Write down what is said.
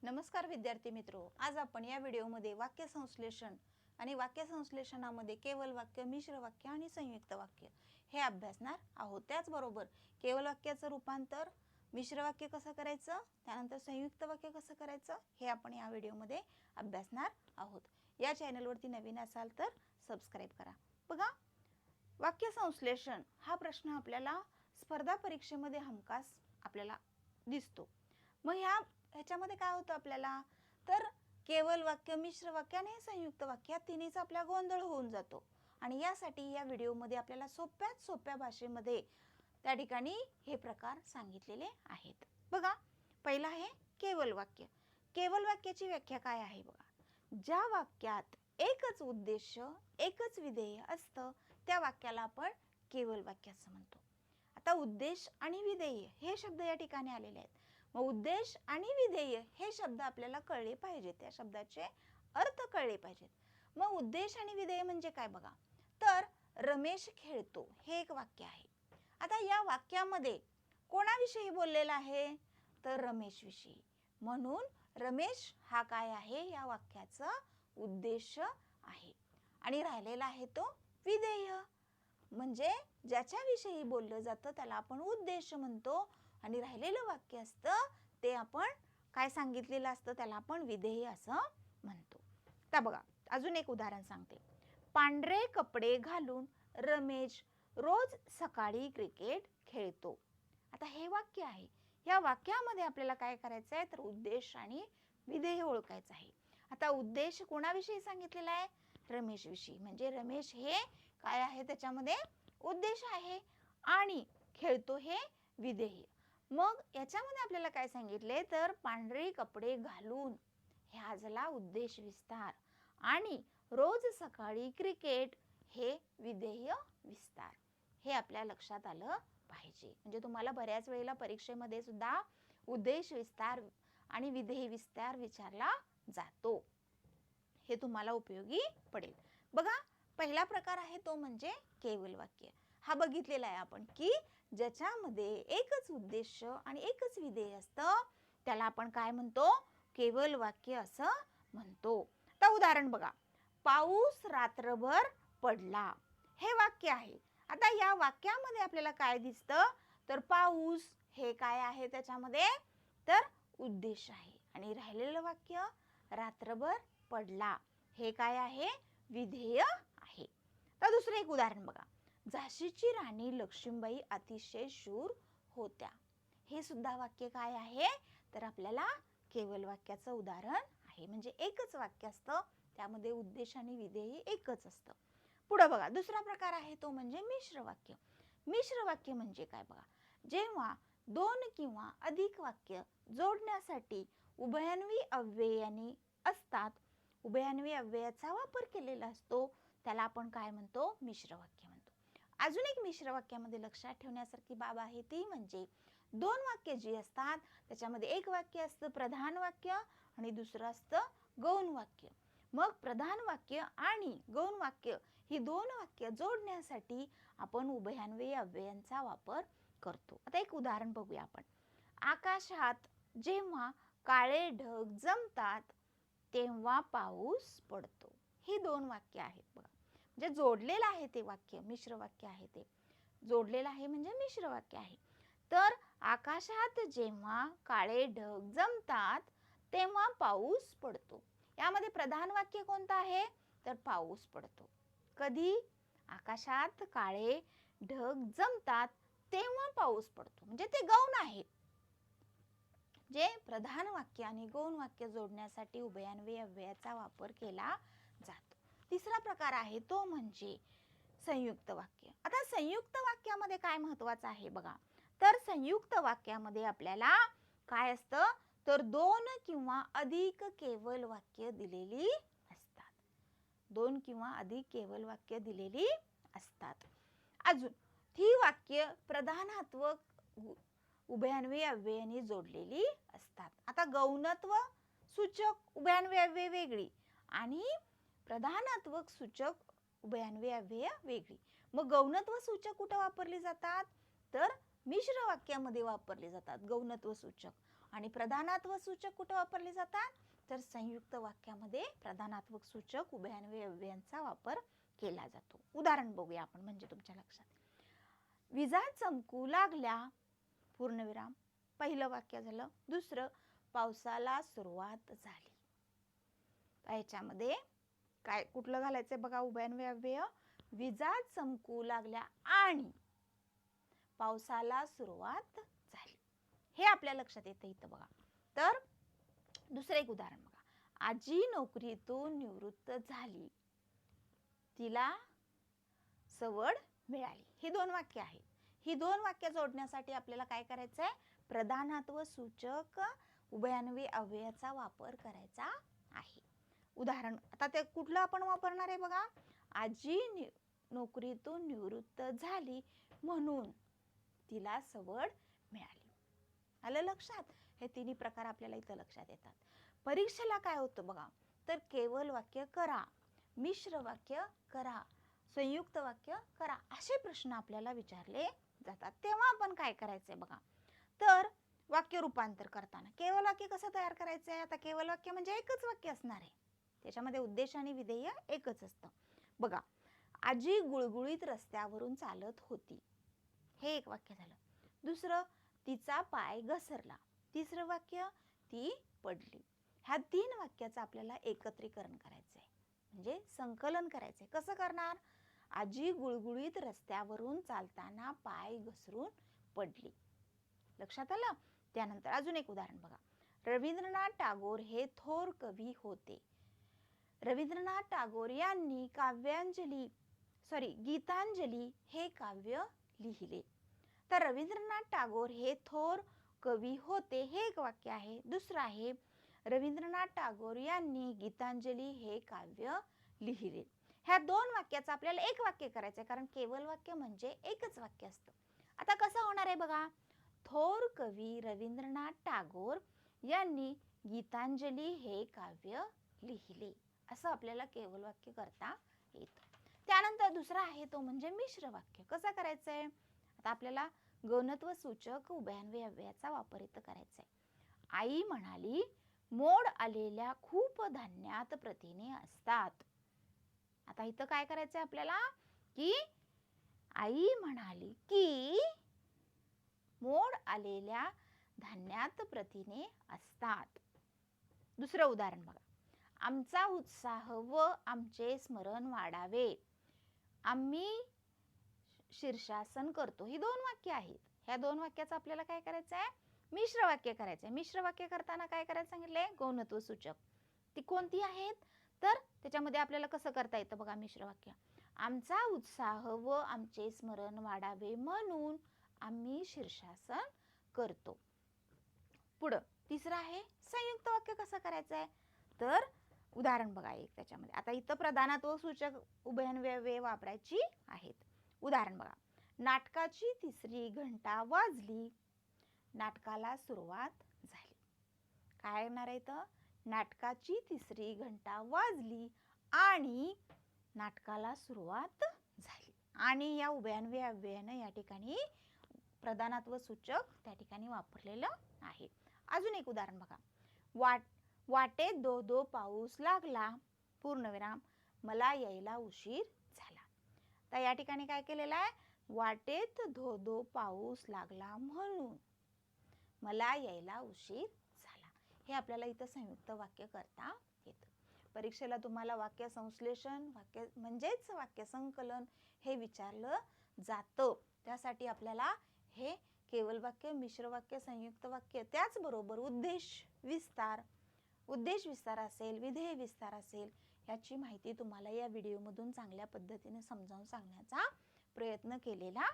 नमस्कार विद्यार्थी मित्रो, आज आपण या व्हिडिओमध्ये वाक्य संश्लेषण आणि वाक्य संश्लेषणामध्ये केवल वाक्य, मिश्र वाक्य आणि संयुक्त वाक्य हे अभ्यासणार आहोत। त्याचबरोबर केवल वाक्याचं रूपांतर, मिश्र वाक्य कसं करायचं, त्यानंतर संयुक्त वाक्य कसं करायचं हे आपण या व्हिडिओमध्ये अभ्यासणार आहोत। या चॅनलवरती नवीन असाल तर सबस्क्राइब करा। बघा, वाक्य संश्लेषण हा प्रश्न आपल्याला स्पर्धा परीक्षेमध्ये हमखास आपल्याला दिसतो। मग ह्याच्यामध्ये काय होतं आपल्याला, तर केवल वाक्य, मिश्र वाक्य आणि संयुक्त वाक्य या तिन्हीचा आपला गोंधळ होऊन जातो। आणि यासाठी या व्हिडिओमध्ये आपल्याला सोप्यात सोप्या भाषेमध्ये त्या ठिकाणी हे प्रकार सांगितलेले आहेत। बघा, पहिला आहे केवल वाक्य। केवल वाक्याची व्याख्या काय आहे बघा, ज्या वाक्यात एकच उद्देश, एकच विधेय असतं त्या वाक्याला आपण केवल वाक्य असं म्हणतो। आता उद्देश आणि विधेय हे शब्द या ठिकाणी आलेले आहेत। मग उद्देश आणि विधेय हे शब्द आपल्याला कळले पाहिजेत, त्या शब्दाचे अर्थ कळले पाहिजेत। मग उद्देश आणि विधेय म्हणजे काय बघा, तर रमेश खेळतो हे एक वाक्य आहे। आता या वाक्यामध्ये कोणाविषयी बोललेला आहे, तर रमेश विषयी, म्हणून रमेश हा काय आहे या वाक्याचा उद्देश आहे। आणि राहिलेला आहे तो विधेय, म्हणजे ज्याच्याविषयी बोललं जातं त्याला आपण उद्देश म्हणतो आणि राहिलेलं वाक्य असतं ते आपण काय सांगितलेलं असतं त्याला आपण विधेय असं म्हणतो। आता बघा, अजून एक उदाहरण सांगते। पांढरे कपडे घालून रमेश रोज सकाळी क्रिकेट खेळतो। आता हे वाक्य आहे, या वाक्यामध्ये आपल्याला काय करायचं आहे, तर उद्देश आणि विधेय ओळखायचं आहे। आता उद्देश कोणाविषयी सांगितलेला आहे, रमेश विषयी, म्हणजे रमेश हे काय आहे त्याच्यामध्ये उद्देश आहे आणि खेळतो हे विधेय। मग याच्यामध्ये आपल्याला काय सांगितले, तर पांढरे कपडे घालून ह्या झाला उद्देश विस्तार आणि रोज सकाळी क्रिकेट हे विधेय विस्तार। हे आपल्या लक्षात आलं पाहिजे, म्हणजे तुम्हाला बऱ्याच वेळेला परीक्षेमध्ये सुद्धा उद्देश विस्तार आणि विधेय विस्तार विचारला जातो, हे तुम्हाला उपयोगी पडेल। बघा, पहिला प्रकार आहे तो म्हणजे केवल वाक्य। हा बघितलेला आहे आपण की ज्याच्यामध्ये एकच उद्देश आणि एकच विधेय असतं त्याला आपण काय म्हणतो, केवल वाक्य असं म्हणतो। आता उदाहरण बघा, पाऊस रात्रभर पडला हे वाक्य आहे। आता या वाक्यामध्ये आपल्याला काय दिसतं, तर पाऊस हे काय आहे त्याच्यामध्ये, तर उद्देश आहे आणि राहिलेलं वाक्य रात्रभर पडला हे काय आहे, विधेय आहे। तर दुसरं एक उदाहरण बघा, झाशीची राणी लक्ष्मीबाई अतिशय शूर होत्या हे सुद्धा वाक्य काय आहे, तर आपल्याला केवल वाक्याचं उदाहरण आहे। म्हणजे एकच वाक्य असतं, त्यामध्ये उद्देश आणि विधेय एकच असतं। पुढे बघा, दुसरा प्रकार आहे तो म्हणजे मिश्र वाक्य। मिश्र वाक्य म्हणजे काय बघा, जेव्हा दोन किंवा अधिक वाक्य जोडण्यासाठी उभयान्वी अव्ययाने असतात, उभयान्वी अव्ययाचा वापर केलेला असतो त्याला आपण काय म्हणतो, मिश्र वाक्य म्हणतो। अजून एक मिश्र वाक्यामध्ये लक्षात ठेवण्यासारखी बाब आहे ती म्हणजे दोन वाक्य जी असतात त्याच्यामध्ये एक वाक्य असतं प्रधान वाक्य आणि दुसरं असतं गौण वाक्य। मग प्रधान वाक्य आणि गौण वाक्य ही दोन वाक्य जोडण्यासाठी आपण उभयान्वयी अव्ययांचा वापर करतो। आता एक उदाहरण बघूया आपण, आकाशात जेव्हा काळे ढग जमतात तेव्हा पाऊस पडतो। ही दोन वाक्य आहेत बघा, म्हणजे जोडलेलं आहे ते वाक्य, मिश्र वाक्य आहे, ते जोडलेलं आहे म्हणजे मिश्र वाक्य आहे। तर आकाशात जेव्हा काळे ढग जमतात तेव्हा पाऊस पडतो, यामध्ये प्रधान वाक्य कोणतं आहे, तर पाऊस पडतो। कधी, आकाशात काळे ढग जमतात तेव्हा पाऊस पडतो, म्हणजे ते गौण आहे। जे प्रधान वाक्य आणि गौण वाक्य जोडण्यासाठी उभयान्वयी अव्ययाचा वापर केला जातो। तिसरा प्रकार आहे तो म्हणजे संयुक्त वाक्य। आता संयुक्त वाक्यामध्ये काय महत्त्वाचं आहे बघा, तर संयुक्त वाक्यामध्ये आपल्याला काय असतं, तर दोन किंवा अधिक केवल वाक्य दिलेली असतात, दोन किंवा अधिक केवल वाक्य दिलेली असतात। अजून ही वाक्य प्रधानत्व उभयान्वयी अव्ययाने जोडलेली असतात। आता गौणत्व सूचक उभयान्वयी अव्यय वेगळी आणि प्रधानत्व सूचक उभयान्वयी अव्यय वेगळी। मग गौणत्व सूचक कुठे वापरली जातात, तर मिश्र वाक्यामध्ये वापरले जातात गौणत्व सूचक, आणि प्रधानात्मक सूचक कुठे वापरले जातात, तर संयुक्त वाक्यामध्ये प्रधानात्मक सूचक उभयान्वयी अव्ययांचा वापर केला जातो. उदाहरण बघूया आपण म्हणजे तुमच्या लक्षात. विजा चमकू लागल्या पूर्णविराम, पहिलं वाक्य झालं. दुसरं, पावसाला सुरुवात झाली. याच्यामध्ये काय कुठलं घालायचंय बघा, उभयान्वयी अव्यय. विजा चमकू लागल्या आणि पावसाला सुरुवात झाली, हे आपल्या लक्षात येतं इथं बघा. तर दुसरं एक उदाहरण बघा. आजी नोकरीतून निवृत्त झाली, तिला सवड मिळाली. ही दोन वाक्य आहेत. ही दोन वाक्य जोडण्यासाठी आपल्याला काय करायचंय, प्रधानात्मक सूचक उभयान्वयी अव्ययाचा वापर करायचा आहे. उदाहरण आता ते कुठलं आपण वापरणार आहे बघा. आजी नोकरीतून निवृत्त झाली म्हणून तिला सवड मिळाली. आलं लक्षात? हे तिन्ही प्रकार आपल्याला इथं लक्षात येतात. परीक्षेला काय होतं बघा, तर केवळ वाक्य करा, मिश्र वाक्य करा, संयुक्त वाक्य करा, असे प्रश्न आपल्याला विचारले जातात. तेव्हा आपण काय करायचंय बघा, तर वाक्य रूपांतर करताना केवळ वाक्य कसं तयार करायचंय. आता केवळ वाक्य म्हणजे एकच वाक्य असणार आहे, त्याच्यामध्ये उद्देश आणि विधेय एकच असतं. बघा, आजी गुळगुळीत रस्त्यावरून चालत होती, हे एक वाक्य झालं. दुसरं, तिचा पाय घसरला. तिसरं वाक्य, ती पडली. ह्या तीन वाक्याचं आपल्याला एकत्रीकरण करायचंय, म्हणजे संकलन करायचंय. कसं करणार, आजी गुळगुळीत रस्त्यावरून चालताना पाय घसरून पडली. लक्षात आलं? त्यानंतर अजून एक उदाहरण बघा. रवींद्रनाथ टागोर हे थोर कवी होते. रवींद्रनाथ टागोर यांनी गीतांजली हे काव्य लिहिले. तर रवींद्रनाथ टागोर हे थोर कवी होते, हे एक वाक्य आहे. दुसरं आहे, रवींद्रनाथ टागोर यांनी गीतांजली हे काव्य लिहिले. ह्या दोन वाक्याचं आपल्याला एक वाक्य करायचंय, कारण केवळ वाक्य म्हणजे एकच वाक्य असतं. आता कसं होणार आहे बघा, थोर कवी रवींद्रनाथ टागोर यांनी गीतांजली हे काव्य लिहिले, असं आपल्याला केवळ वाक्य करता येतं. त्यानंतर दुसरा आहे तो म्हणजे मिश्र वाक्य. कसं करायचंय, आता आपल्याला गौणत्व सूचक उभयान्वयी अव्ययाचा वापर इथं करायचा आहे. आई म्हणाली, मोड आलेल्या खूप धान्यात प्रथिने असतात. आता इथं काय करायचंय आपल्याला, की आई म्हणाली की मोड आलेल्या धान्यात प्रथिने असतात. दुसरं उदाहरण बघा. आमचा उत्साह व आमचे स्मरण वाढावे, आम्ही शीर्षासन करतो. ही दोन वाक्य आहेत. ह्या दोन वाक्याचं आपल्याला काय करायचंय, मिश्र वाक्य करायचंय. मिश्र वाक्य करताना काय करायचं सांगितलंय, गौणत्व सूचक. ती कोणती आहेत, तर त्याच्यामध्ये आपल्याला कसं करता येतं बघा मिश्र वाक्य. आमचा उत्साह व आमचे स्मरण वाढावे म्हणून आम्ही शीर्षासन करतो. पुढं तिसरं आहे संयुक्त वाक्य. कसं करायचंय, तर उदाहरण बघा एक त्याच्यामध्ये. आता इथं प्रधानात्व सूचक उभयान्वयी अव्यय वापरायची आहेत. उदाहरण बघा. नाटकाची तिसरी घंटा वाजली, नाटकाला सुरुवात झाली. काय येणार आहे इथं, नाटकाची तिसरी घंटा वाजली आणि नाटकाला सुरुवात झाली. आणि या उभयान्वयी अव्ययानं या ठिकाणी प्रधानात्व सूचक त्या ठिकाणी वापरलेलं आहे. अजून एक उदाहरण बघा. वाटेत धो धो पाऊस लागला, पूर्णविराम, मला यायला उशीर झाला. तर या ठिकाणी काय केलेलं आहे, वाटेत धो धो पाऊस लागला म्हणून मला यायला उशीर झाला. हे आपल्याला इथं संयुक्त वाक्य करता येतं. परीक्षेला तुम्हाला वाक्य संश्लेषण, वाक्य म्हणजेच वाक्य संकलन हे विचारलं जातं. त्यासाठी आपल्याला हे केवळ वाक्य, मिश्र वाक्य, संयुक्त वाक्य, त्याचबरोबर उद्देश विस्तार असेल, विधेय विस्तार असेल, याची माहिती तुम्हाला या व्हिडिओमधून चांगल्या पद्धतीने समजावून सांगण्याचा प्रयत्न केलेला